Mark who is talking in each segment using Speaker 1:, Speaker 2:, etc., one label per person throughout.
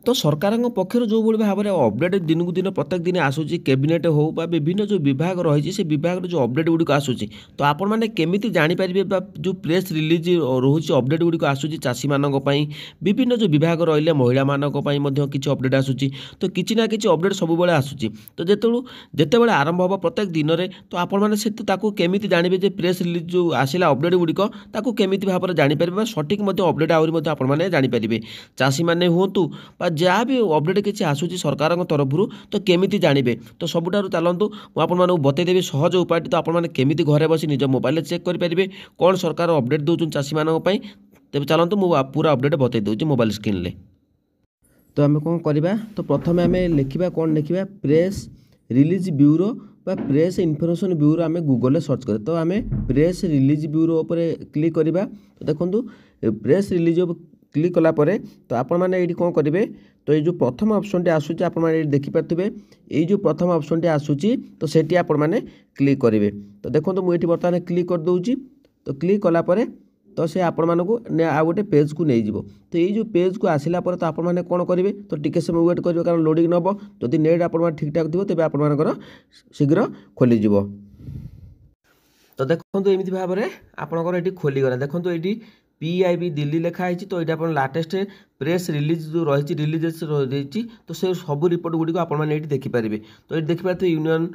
Speaker 1: तो सरकार पक्षर जो भाव में अपडेट दिन को दिन प्रत्येक दिन आसूँ कैबिनेट हो विभिन्न जो विभाग रही से विभाग जो अपडेट गुड़िक आसूँ तो आपण मैंने केमी जानीपारे जो प्रेस रिलीज रोच अपडेट गुड़िक आसूँ चाषी मानी विभिन्न जो विभाग रही महिला मानी किसी अपडेट आसूँ तो किसी ना कि अपडेट सब आसूँ तो जिते आरंभ हम प्रत्येक दिन में तो आपण मैंने केमी जानवे प्रेस रिलीज जो आसला अपडेट गुड़िक केमी भाव में जानीपारे सठिक अपडेट आहरी आपने जानीपारे चाषी मैंने हूँ जहाँ भी अपडेट किसी आसूँ सरकार तरफ तो केमी जानवे तो सबुठार चलतु मुझे बतईदेवी सहज उपाय तो आपने केमी घरे बस निज मोबाइल चेक करेंगे कौन सरकार अपडेट दूसरी चाषी मानी तेज चलतु मुझे पूरा अपडेट बतई दूसरी मोबाइल स्क्रीन ले। तो आम कौन करवा तो प्रथम आम लिखा कौन लिखा press release bureau press information bureau आम गूगल सर्च करें तो आम प्रेस रिलीज ब्यूरो पर क्लिक करवा तो देखो प्रेस रिलीज क्लिक कलापर तो आपण मैंने ये कौन करेंगे तो ये प्रथम ऑप्शन टी आसूँ आप देखिपे ये जो प्रथम ऑप्शन टी आसूँ तो सेठी आपण मैंने क्लिक करेंगे तो देखो मुझे बर्तमान क्लिक कर दूची तो क्लिक कलापर तो से आपण मानक आ गोटे पेज को नहीं तो ये जो पेज को आसला तो आपण मैंने कौन करेंगे तो टिके समय वेट करेंगे कारण लोडिंग नब जदि नेट आपण ठीक ठाक थी तेज आपर शीघ्र खोलीज। तो देखो एमती भाव में आपंकर ये खोलीगला देखो ये PIB दिल्ली लिखाई तो ये आप लाटेस्ट प्रेस रिलीज जो रही रिलीजेस रही तो से सब रिपोर्ट गुड़ी आपने देखिपारे तो ये देखिपारे union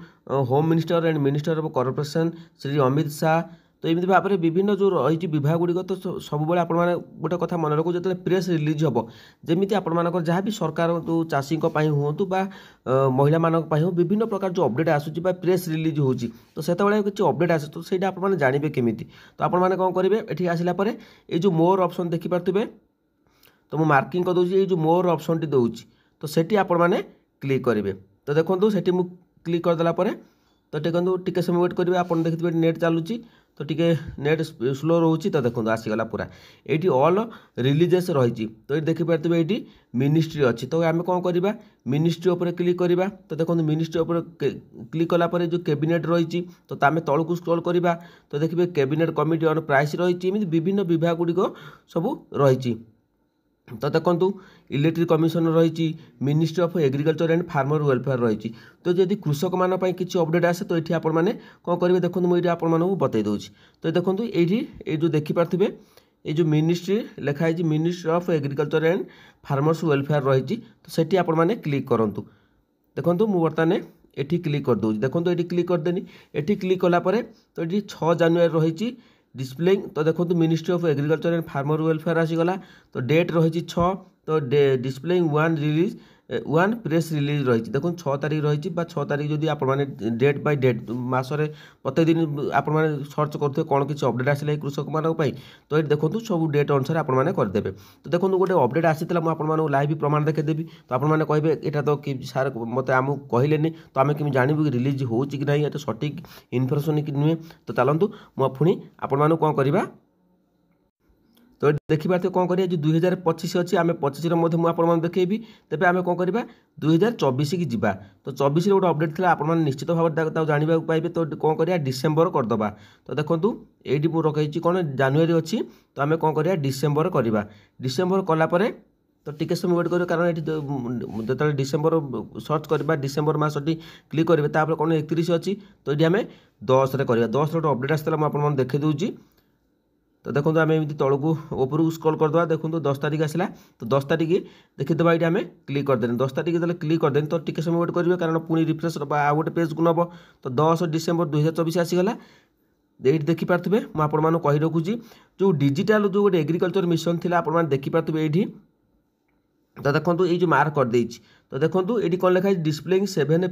Speaker 1: home minister and minister of corporation Shri Amit Shah तो एमती भाव में विभिन्न जो रही विभाग गुड़िक तो सब मैंने गोटे कथा मन रखु जो प्रेस रिलीज हम जमी आपर जहाँ भी सरकार जो चाषी हूँ महिला मानक हो विभिन्न प्रकार जो अपडेट आसूँ प्रेस रिलीज हो तो से किसी अपडेट आसे तो सही आपने जानवे केमी तो आपने कौन करेंगे ये आसला ये जो मोर ऑप्शन देखिपे तो मुझे मार्किंग कर दूसरी ये जो मोर ऑप्शन टी दूसरी तो सेठी आपण मैंने क्लिक करेंगे तो देखो सेठी मुझे क्लिक करदेला तो देखो टिके समय वेट करेंगे आप देखिए नेट चलुची तो टिके नेट स्लो रोचे तो देखो आसीगला पूरा ये ऑल रिलीजेस रही तो ये देखिपारे ये मिनिस्ट्री अच्छी तो आम कौन करवा मिनिस्ट्री उपर क्लिक करवा तो देखो मिनिस्ट्री उपर क्लिक कलापर जो कैबिनेट रही तो आम तौक स्क्रॉल करवा तो देखिए कैबिनेट कमिटी ऑन प्राइस रही विभिन्न विभाग गुड़िक सब रही तो देखो इलेक्ट्रिक कमिशन रही ministry of agriculture and farmer welfare रही तो जदि कृषक मान किसी अपडेट आसे तो ये आपने कौन करेंगे देखो मुझे आपको बतई दूसरी तो देखो ये जो देखिपारे ये जो मिनिस्ट्री लिखाई ministry of agriculture and farmers welfare रही तो सेठी आपने क्लिक करूँ देखो मुझे बर्तमान ये क्लिक कर दूसरी देखो ये क्लिक करदेनी ये क्लिक कलापर तो ये 6 जनवरी रही डिस्प्लेइंग तो देखो ministry of agriculture and farmer welfare आसीगला तो डेट रही 6 तो डिस्प्लेइंग 1 रिलीज 1 प्रेस रिलीज रही देखो 6 तारीख रही 6 तारीख जदि आप डेट बाय डेट मसरे प्रत्येक दिन आप सर्च करेंगे कौन किसी अपडेट आसला कृषक मानी तो ये देखो सब डेट अनुसार आपने करदे तो देखो गोटे अपडेट आसाला मुझे लाइव प्रमाण देखेदेवी तो आपने कहे यहाँ तो सार मत आमको कहले तो आम कि जानवु कि रिलीज हो कि ना ये सठिक इनफर्मेशन कि नुहे तो चलतु मुझे आपण कौन करवा तो देखिए कौन करिए जो 2025 अच्छी आम 25 मुझे देखी तेज आम कौन करवा 2024 की जीवा तो 24 गोटे अपडेट थी आप निश्चित भाव जानवा पाइबे तो कौन करिया डिसेम्बर करदे तो देखो ये मुझे रखी कौन जनवरी अच्छी तो आम कौन करिया डिसेम्बर करवा डिसेम्बर कलापर तो टिके समय वेट करेंगे कारण ये जो डिसेम्बर सर्च करवा डिसेम्बर मसटी क्लिक करेंगे तापर कौन 31 अच्छी तो ये आम 10 करवा 10 गोटे अपडेट आसाला मुझे देखी दूसरी तो देखो आम एमती तौक ऊपर स्क्रॉल करदे देखो 10 तारीख आसला तो 10 तारीख देखीदे ये आम क्लिक करदे 10 तारीख जो क्लिक करदे तो टिके समय वेट करेंगे कारण पुणी रिफ्रेश आ गोटे पेज को नब तो 10 डिसेम्बर 2024 आसीगला ये देखिपारे मुझे कही रखुची जो डिजिटल जो गोटे एग्रीकल्चर मिशन थी आप देखिपारे ये तो देखो ये जो मार्क कर देछि तो देखो ये कौन लिखाई डिस्प्लेइंग 7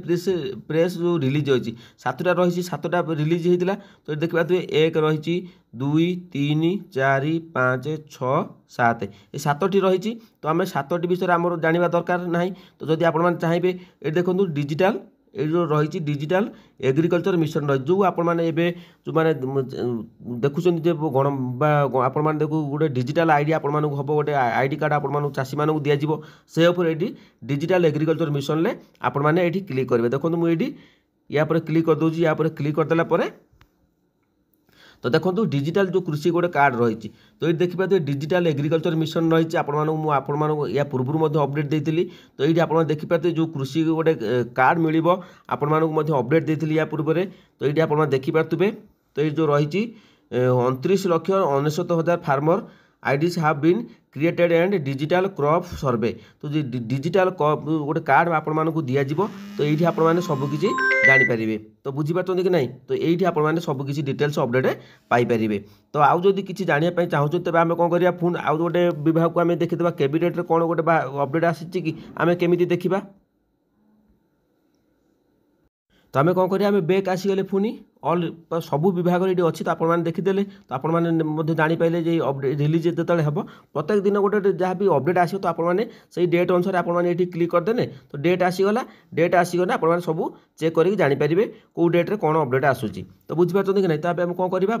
Speaker 1: प्रेस जो रिलीज होती 7टा रही 7टा रिलीज होता तो ये देखिए 1 रही 2 3 4 5 6 7 ये 7टी रही तो आम 7टी विषय आम जानवा दरकार ना तो जदि आप चाहिए ये देखो डिजिटल ये जो रही डिजिटल एग्रीकल्चर मिशन रही जो आपने जो मैंने देखुं गण आपण देखो गोटे डिजिटल आईडी आपण हम गोटे आईडी कार्ड आपण चाषी मानक दिज्व से ये डिजिटल एग्रीकल्चर मिशन ले आपण मैंने क्लिक करेंगे देखो मुझे या क्लिक कर दूसरी या क्लिक करदेला तो देखो डिजिटल जो कृषि गोटे कार्ड रही तो ये देखिए डिजिटल एग्रीकल्चर मिशन रही आपण या पूर्व अपडेट देती तो ये आप देखिए जो कृषि गोटे कार्ड मिल आपण अपडेट देती या पूर्व तो ये आप देखिपे तो ये जो रही 29,69,000 farmer IDs have been created and digital crop survey तो डिजिटल गोटे कार्ड आपण दिज्व तो ये आपने सबकि जानीपारे तो बुझीपार कि नहीं तो ये आपने सबकि डिटेल्स अपडेट पाइपर तो आउ जदि किसी जानापी चाहूँ तेज आम कौन करा पुणी आउ गोटे विभाग को आम देखीदा कैबिनेट कौन गोटे अपडेट आसी कि आम केमी देखा तो आम कौन करें बैक आसीगले पुणी ऑल सबू विभाग ये अच्छी तो आपने देखीदे तो आपने जापारे रिलीज जो हम प्रत्येक दिन गोटे जहाँ भी अपडेट आसो तो आपने से डेट अनुसार आपने क्लिक करदे तो डेट आसीगला आपने सब चेक करके जानीपारे कौ डेट्रे कौन अपडेट आसूसी तो बुझीपार कि नहीं तो आम कौन करवा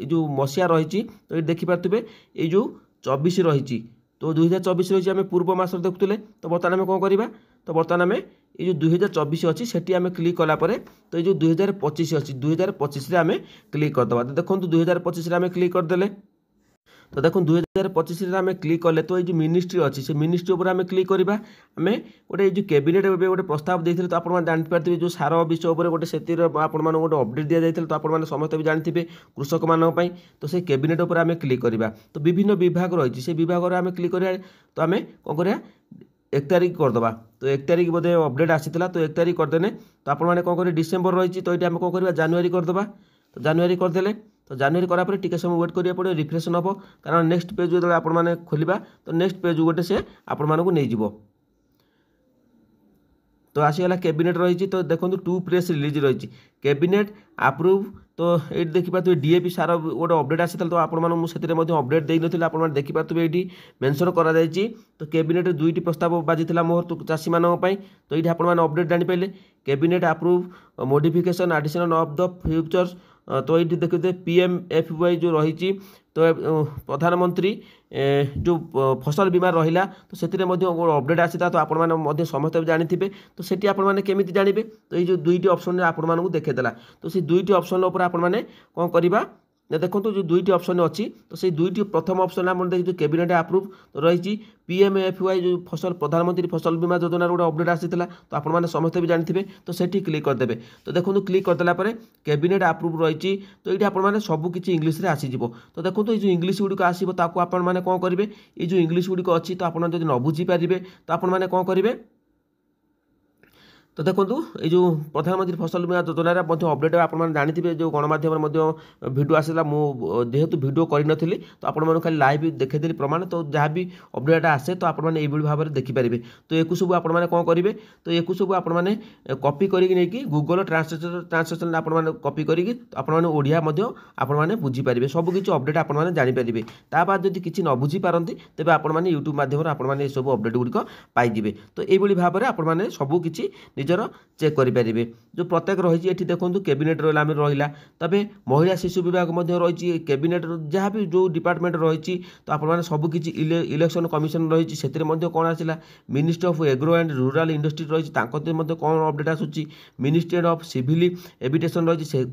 Speaker 1: जो मसीहा रही तो ये देखिपे ये जो 24 रही तो 2024 रही आम पूर्व मस देखुले तो बर्तमान आम कौन करवा तो बर्तमान आम ये जो 2024 अच्छी से आम क्लिक कलापर तो ये जो 2025 अच्छी 2025 आम क्लिक करदे तो देखो 2025 आम क्लिक करदे तो देखो 2025 आम क्लिक कले तो ये मिनिस्ट्री अच्छी से मिनिस्ट्री उपर आम क्लिक करवा आम गोटे जो कैबिनेट गोटे प्रस्ताव देते तो आप जापारे जो सार विषय गोटे से गोटे अपडेट दि जाता तो आपने समस्त भी जानते कृषक मानी तो से कैबिनेट उपर आम क्लिक करवा तो विभिन्न विभाग रही से विभाग आम क्लिक करा तो आम कौन करा 1 तारिख करदे तो 1 तारिख बोधे अपडेट आसाला तो 1 तारिख करदे तो आपने कौन करें डिसेम्बर रही तो ये आम कौन करवा जानुआरी करदे तो जानुआरी करदे तो जानुआरी करापर टिके समय वेट करिया पड़े रिफ्रेश हम कारण नेक्स्ट पेज जो आपने खोलिबा तो नेक्स्ट पेज गोटे से आपण मानकु नहीं जीवो तो आसीगला कैबिनेट रही तो देखो 2 प्रेस रिलीज रही कैबिनेट अप्रूव तो ये देखिए डीएपी सार गोटे अपडेट आसाला तो आपने अपडेट दे नी आप देखिपे ये मेंशन करा तो कैबिनेट 2टी प्रस्ताव बाजी मोहर तो चाषी मानी तो ये आपने अपडेट जानीपारे cabinet approve modification additional of the futures तो ये देखते PMFY जो रही तो प्रधानमंत्री जो फसल बीमा रहा तो से अपडेट आसा तो आपने समस्त जानते तो सेठी आपने केमी जानवे तो ये जो 2टी ऑप्शन आपको देखला तो से 2टी ऑप्शन आपने कौन करवा देखो जो 2टी ऑप्शन अच्छी तो से 2टी प्रथम ऑप्शन आप देखिए कैबिनेट अप्रूव तो रही PMFY जो फसल प्रधानमंत्री फसल बीमा योजना गोटे अपडेट आसाला तो आपने समस्त भी जानते तो सेठी क्लिक करदे तो देखो क्लिक करदेला कैबिनेट अप्रूव रही तो ये आपने सबकि इंग्लीश रे आसीजिवो तो देखो ये जो इंग्लीश गुड़िक आसो तो आपने कौन करेंगे ये जो इंग्लीश गुड़िक अच्छी तो आपड़ न बुझीपारे तो आपने कौन करेंगे तो देखो ये जो प्रधानमंत्री फसल बीमा योजना अपडेट आपने जानते जो गणमाध्यम भिडियो आसाला जेहेतु भिडियो करनी तो आपने खाली लाइव देखी प्रमाण तो जहाँ भी अपडेट आसे तो आपने भाव में देखिपारे तो एक सब आपने कौन करेंगे तो एक सब आपने कॉपी करके गूगल ट्रांसलेशन आपने कॉपी करके तो आपने ओडिया आपने बुझीपारे सबकि अपडेट आपने जानीपारे ता बाद जब किसी न बुझीपारती तेज आपने यूट्यूब माध्यम आपने सब अपडेट गुड़िक पाइबे तो यही भाव में आपने सबकि निजर चेक करेंगे जो प्रत्येक रही है देखो कैबिनेट रहा तबे महिला शिशु विभाग रही कैबिनेट जहाँ भी जो डिपार्टमेंट रही तो आपने सबकि इलेक्शन कमिशन रही से कौन आसला ministry of agro and rural industry रही कौन अपडेट आसूसी मिनिस्ट्री ऑफ सिविल एविटेशन रही से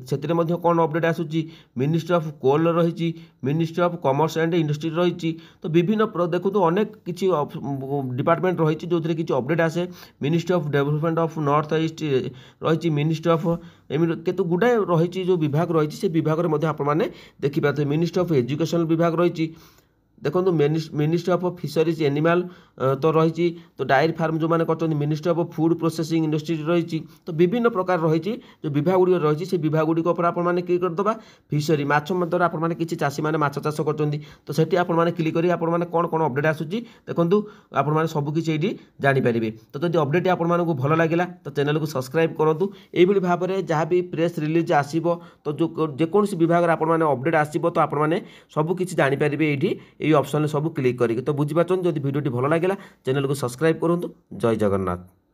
Speaker 1: कौन अपडेट आसूसी मिनिस्ट्री ऑफ कोल रही ministry of commerce and industry रही तो विभिन्न देखो अनेक किसी डिपार्टमेंट रही जो किसी अपडेट आसे ministry of development of north east रही मिनिस्ट्री ऑफ केतु गुडाए रही जो विभाग रही से विभाग में आपने देखिपारे मिनिस्ट्री ऑफ एजुकेशन विभाग रही देखो मिनिस्ट्री ऑफ फिशरीज एनिमल तो रही तो डायरी फार्म जो मैंने कर ministry of food processing industry रही तो विभिन्न प्रकार रही जो विभाग गुड़ी रही से विभाग गुड़िक आपने क्लिक करदे फिशरी माछ द्वारा आपने किसी चाषी मैंने माछ चाष कर तो सेठी आपने क्लिक करेंगे आपने कौन कौन अपडेट आसूसी देखो आपने सबकि ये जानीपारे तो जब अपडेट आपको भल लगे तो चैनल को सब्सक्राइब करूँ यही भाव में जहाँ भी प्रेस रिलीज आसो तो जो जेकोसी विभाग आपने अपडेट आसो तो आपने सबकि जानीपारे ये ऑप्शन सब क्लिक करेंगे तो बुझीपार जब वीडियो भल लगे चैनल को सब्सक्राइब करूँ जय जगन्नाथ।